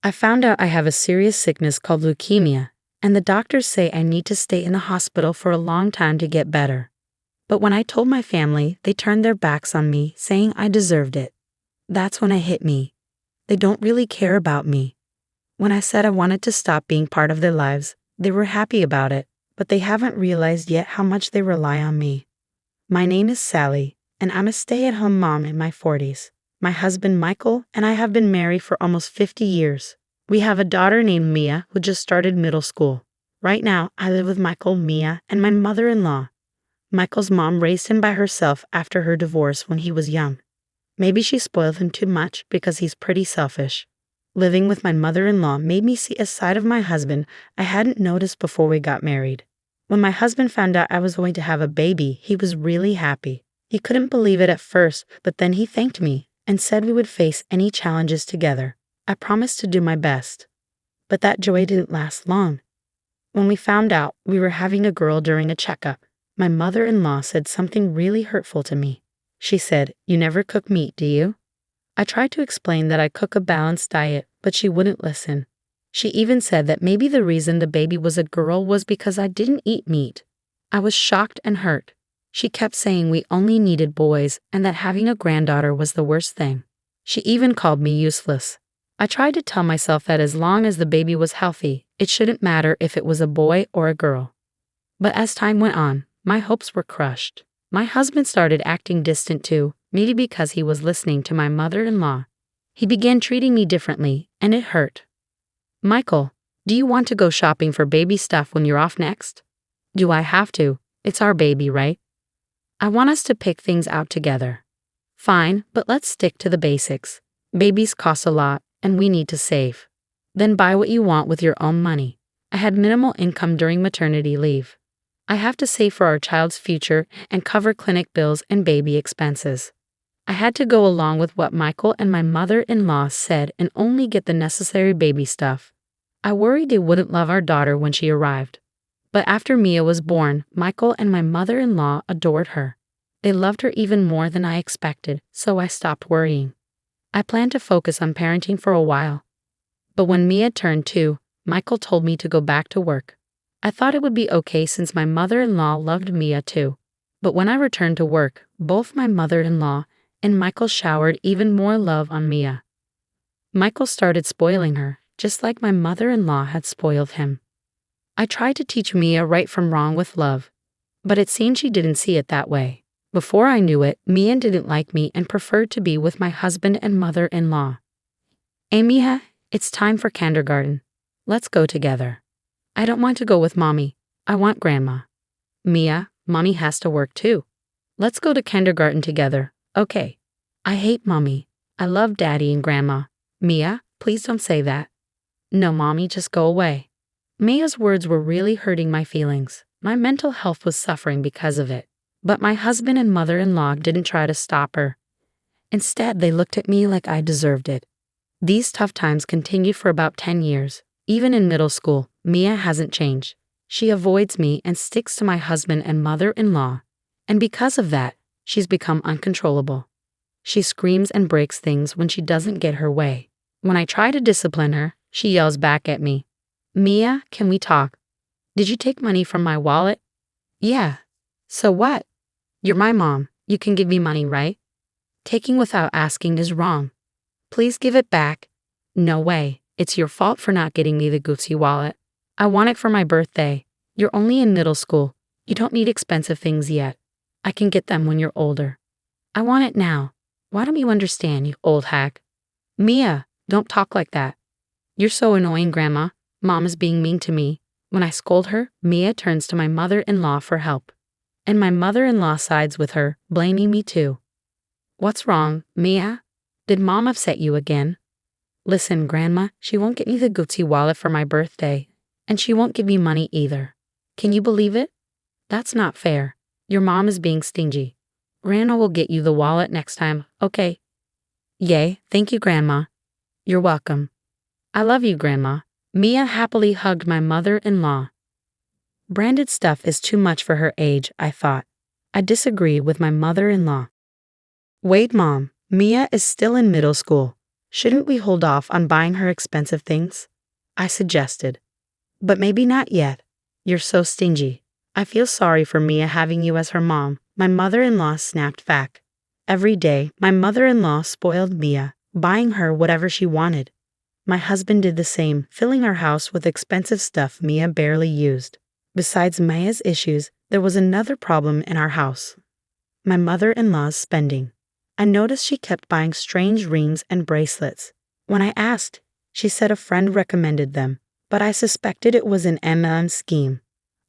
I found out I have a serious sickness called leukemia, and the doctors say I need to stay in the hospital for a long time to get better. But when I told my family, they turned their backs on me, saying I deserved it. That's when it hit me. They don't really care about me. When I said I wanted to stop being part of their lives, they were happy about it, but they haven't realized yet how much they rely on me. My name is Sally, and I'm a stay-at-home mom in my 40s. My husband Michael and I have been married for almost 50 years. We have a daughter named Mia who just started middle school. Right now, I live with Michael, Mia, and my mother-in-law. Michael's mom raised him by herself after her divorce when he was young. Maybe she spoiled him too much because he's pretty selfish. Living with my mother-in-law made me see a side of my husband I hadn't noticed before we got married. When my husband found out I was going to have a baby, he was really happy. He couldn't believe it at first, but then he thanked me and said we would face any challenges together. I promised to do my best. But that joy didn't last long. When we found out we were having a girl during a checkup, my mother-in-law said something really hurtful to me. She said, "You never cook meat, do you?" I tried to explain that I cook a balanced diet, but she wouldn't listen. She even said that maybe the reason the baby was a girl was because I didn't eat meat. I was shocked and hurt. She kept saying we only needed boys and that having a granddaughter was the worst thing. She even called me useless. I tried to tell myself that as long as the baby was healthy, it shouldn't matter if it was a boy or a girl. But as time went on, my hopes were crushed. My husband started acting distant too, maybe because he was listening to my mother-in-law. He began treating me differently, and it hurt. "Michael, do you want to go shopping for baby stuff when you're off next?" "Do I have to? It's our baby, right?" "I want us to pick things out together." "Fine, but let's stick to the basics. Babies cost a lot, and we need to save." "Then buy what you want with your own money." I had minimal income during maternity leave. I have to save for our child's future and cover clinic bills and baby expenses. I had to go along with what Michael and my mother-in-law said and only get the necessary baby stuff. I worried they wouldn't love our daughter when she arrived. But after Mia was born, Michael and my mother-in-law adored her. They loved her even more than I expected, so I stopped worrying. I planned to focus on parenting for a while. But when Mia turned 2, Michael told me to go back to work. I thought it would be okay since my mother-in-law loved Mia too. But when I returned to work, both my mother-in-law and Michael showered even more love on Mia. Michael started spoiling her, just like my mother-in-law had spoiled him. I tried to teach Mia right from wrong with love, but it seemed she didn't see it that way. Before I knew it, Mia didn't like me and preferred to be with my husband and mother-in-law. "Hey Mia, it's time for kindergarten. Let's go together." "I don't want to go with Mommy. I want Grandma." "Mia, Mommy has to work too. Let's go to kindergarten together, okay?" "I hate Mommy. I love Daddy and Grandma." "Mia, please don't say that." "No, Mommy, just go away." Mia's words were really hurting my feelings. My mental health was suffering because of it. But my husband and mother-in-law didn't try to stop her. Instead, they looked at me like I deserved it. These tough times continued for about 10 years. Even in middle school, Mia hasn't changed. She avoids me and sticks to my husband and mother-in-law. And because of that, she's become uncontrollable. She screams and breaks things when she doesn't get her way. When I try to discipline her, she yells back at me. "Mia, can we talk? Did you take money from my wallet?" "Yeah." "So what? You're my mom. You can give me money, right?" "Taking without asking is wrong." "Please give it back." "No way. It's your fault for not getting me the Gucci wallet. I want it for my birthday. You're only in middle school. You don't need expensive things yet. I can get them when you're older." "I want it now. Why don't you understand, you old hack?" "Mia, don't talk like that. You're so annoying, Grandma. Mom is being mean to me." When I scold her, Mia turns to my mother-in-law for help. And my mother-in-law sides with her, blaming me too. "What's wrong, Mia? Did Mom upset you again?" "Listen, Grandma, she won't get me the Gucci wallet for my birthday, and she won't give me money either. Can you believe it? That's not fair. Your mom is being stingy. Grandma will get you the wallet next time, okay?" "Yay, thank you, Grandma." "You're welcome." "I love you, Grandma." Mia happily hugged my mother-in-law. Branded stuff is too much for her age, I thought. I disagreed with my mother-in-law. "Wait, Mom, Mia is still in middle school. Shouldn't we hold off on buying her expensive things? I suggested. But maybe not yet. You're so stingy. I feel sorry for Mia having you as her mom, my mother-in-law snapped back. Every day, my mother-in-law spoiled Mia, buying her whatever she wanted. My husband did the same, filling our house with expensive stuff Mia barely used. Besides Mia's issues, there was another problem in our house. My mother-in-law's spending. I noticed she kept buying strange rings and bracelets. When I asked, she said a friend recommended them, but I suspected it was an MLM scheme.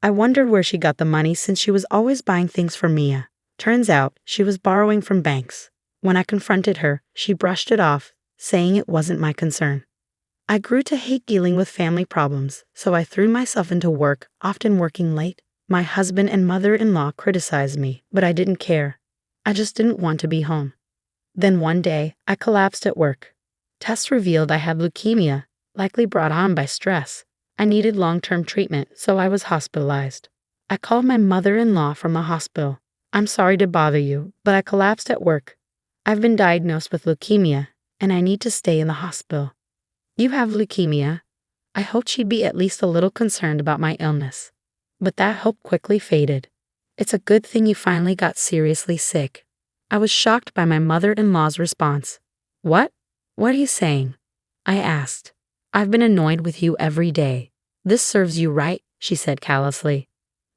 I wondered where she got the money since she was always buying things for Mia. Turns out, she was borrowing from banks. When I confronted her, she brushed it off, saying it wasn't my concern. I grew to hate dealing with family problems, so I threw myself into work, often working late. My husband and mother-in-law criticized me, but I didn't care. I just didn't want to be home. Then one day, I collapsed at work. Tests revealed I had leukemia, likely brought on by stress. I needed long-term treatment, so I was hospitalized. I called my mother-in-law from the hospital. I'm sorry to bother you, but I collapsed at work. I've been diagnosed with leukemia, and I need to stay in the hospital. You have leukemia? I hoped she'd be at least a little concerned about my illness. But that hope quickly faded. It's a good thing you finally got seriously sick. I was shocked by my mother-in-law's response. What? What are you saying? I asked. I've been annoyed with you every day. This serves you right, she said callously.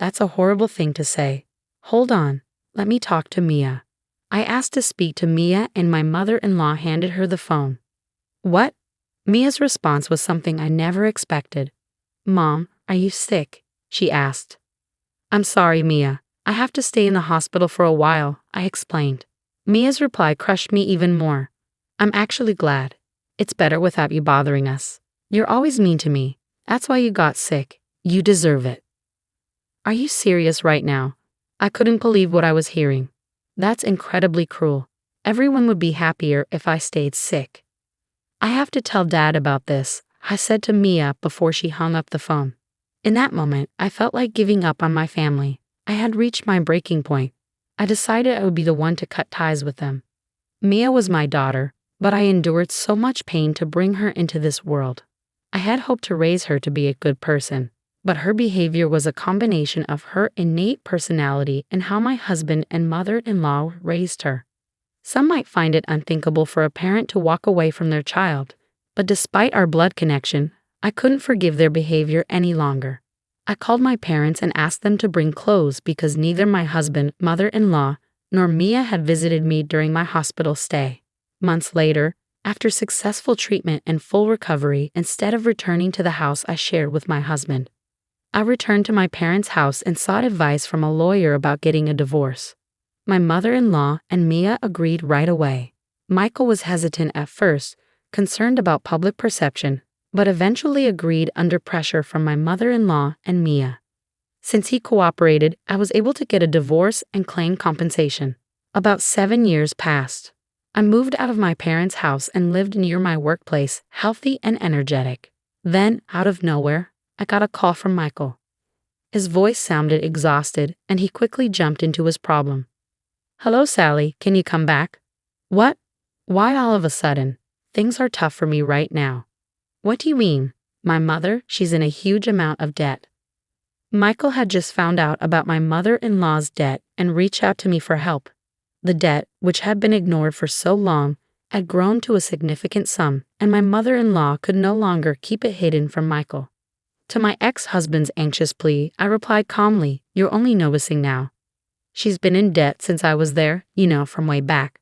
That's a horrible thing to say. Hold on, let me talk to Mia. I asked to speak to Mia and my mother-in-law handed her the phone. What? Mia's response was something I never expected. Mom, are you sick? She asked. I'm sorry, Mia. I have to stay in the hospital for a while, I explained. Mia's reply crushed me even more. I'm actually glad. It's better without you bothering us. You're always mean to me. That's why you got sick. You deserve it. Are you serious right now? I couldn't believe what I was hearing. That's incredibly cruel. Everyone would be happier if I stayed sick. I have to tell Dad about this, I said to Mia before she hung up the phone. In that moment, I felt like giving up on my family. I had reached my breaking point. I decided I would be the one to cut ties with them. Mia was my daughter, but I endured so much pain to bring her into this world. I had hoped to raise her to be a good person, but her behavior was a combination of her innate personality and how my husband and mother-in-law raised her. Some might find it unthinkable for a parent to walk away from their child, but despite our blood connection, I couldn't forgive their behavior any longer. I called my parents and asked them to bring clothes because neither my husband, mother-in-law, nor Mia had visited me during my hospital stay. Months later, after successful treatment and full recovery, instead of returning to the house I shared with my husband, I returned to my parents' house and sought advice from a lawyer about getting a divorce. My mother-in-law and Mia agreed right away. Michael was hesitant at first, concerned about public perception, but eventually agreed under pressure from my mother-in-law and Mia. Since he cooperated, I was able to get a divorce and claim compensation. About 7 years passed. I moved out of my parents' house and lived near my workplace, healthy and energetic. Then, out of nowhere, I got a call from Michael. His voice sounded exhausted, and he quickly jumped into his problem. Hello, Sally, can you come back? What? Why all of a sudden? Things are tough for me right now. What do you mean? My mother, she's in a huge amount of debt. Michael had just found out about my mother-in-law's debt and reached out to me for help. The debt, which had been ignored for so long, had grown to a significant sum, and my mother-in-law could no longer keep it hidden from Michael. To my ex-husband's anxious plea, I replied calmly, "You're only noticing now. She's been in debt since I was there, from way back.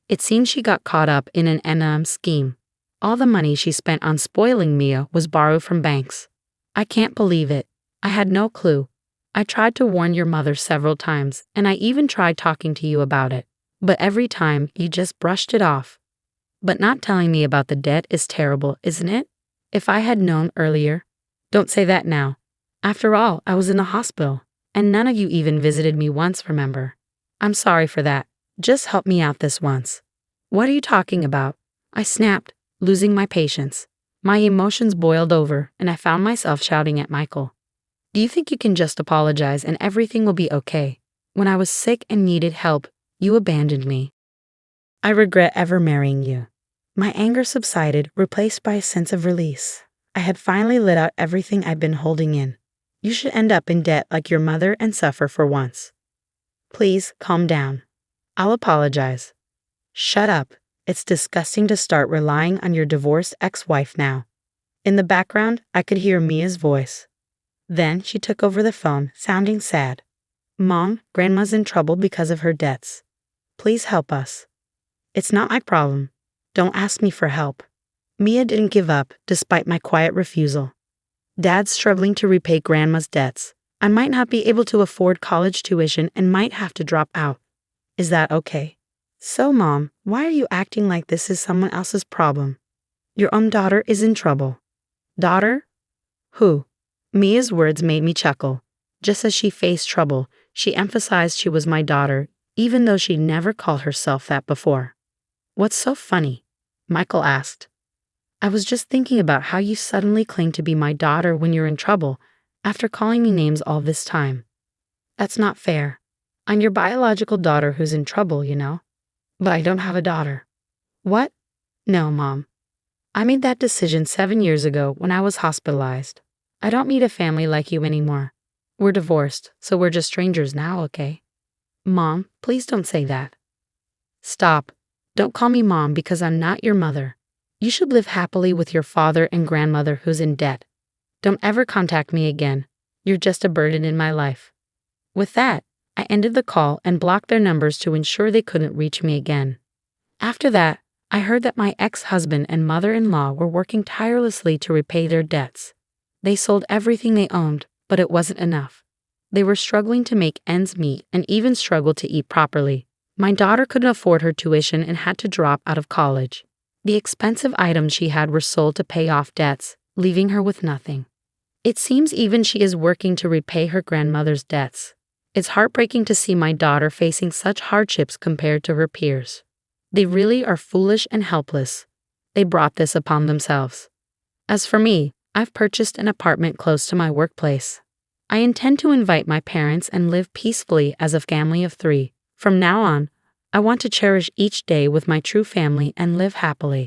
It seems she got caught up in an MLM scheme. All the money she spent on spoiling Mia was borrowed from banks. I can't believe it. I had no clue. I tried to warn your mother several times, and I even tried talking to you about it. But every time, you just brushed it off. But not telling me about the debt is terrible, isn't it? If I had known earlier." "Don't say that now. After all, I was in the hospital, and none of you even visited me once, remember? I'm sorry for that. Just help me out this once." "What are you talking about?" I snapped, losing my patience. My emotions boiled over, and I found myself shouting at Michael. "Do you think you can just apologize and everything will be okay? When I was sick and needed help, you abandoned me. I regret ever marrying you." My anger subsided, replaced by a sense of release. I had finally let out everything I'd been holding in. You should end up in debt like your mother and suffer for once. Please, calm down. I'll apologize. Shut up. It's disgusting to start relying on your divorced ex-wife now. In the background, I could hear Mia's voice. Then she took over the phone, sounding sad. Mom, Grandma's in trouble because of her debts. Please help us. It's not my problem. Don't ask me for help. Mia didn't give up, despite my quiet refusal. Dad's struggling to repay Grandma's debts. I might not be able to afford college tuition and might have to drop out. Is that okay? So, Mom, why are you acting like this is someone else's problem? Your own daughter is in trouble. Daughter? Who? Mia's words made me chuckle. Just as she faced trouble, she emphasized she was my daughter, even though she never called herself that before. What's so funny? Michael asked. I was just thinking about how you suddenly claim to be my daughter when you're in trouble, after calling me names all this time. That's not fair. I'm your biological daughter who's in trouble, you know. But I don't have a daughter. What? No, Mom. I made that decision 7 years ago when I was hospitalized. I don't need a family like you anymore. We're divorced, so we're just strangers now, okay? Mom, please don't say that. Stop. Don't call me Mom because I'm not your mother. You should live happily with your father and grandmother who's in debt. Don't ever contact me again. You're just a burden in my life. With that, I ended the call and blocked their numbers to ensure they couldn't reach me again. After that, I heard that my ex-husband and mother-in-law were working tirelessly to repay their debts. They sold everything they owned, but it wasn't enough. They were struggling to make ends meet and even struggled to eat properly. My daughter couldn't afford her tuition and had to drop out of college. The expensive items she had were sold to pay off debts, leaving her with nothing. It seems even she is working to repay her grandmother's debts. It's heartbreaking to see my daughter facing such hardships compared to her peers. They really are foolish and helpless. They brought this upon themselves. As for me, I've purchased an apartment close to my workplace. I intend to invite my parents and live peacefully as a family of 3. From now on, I want to cherish each day with my true family and live happily.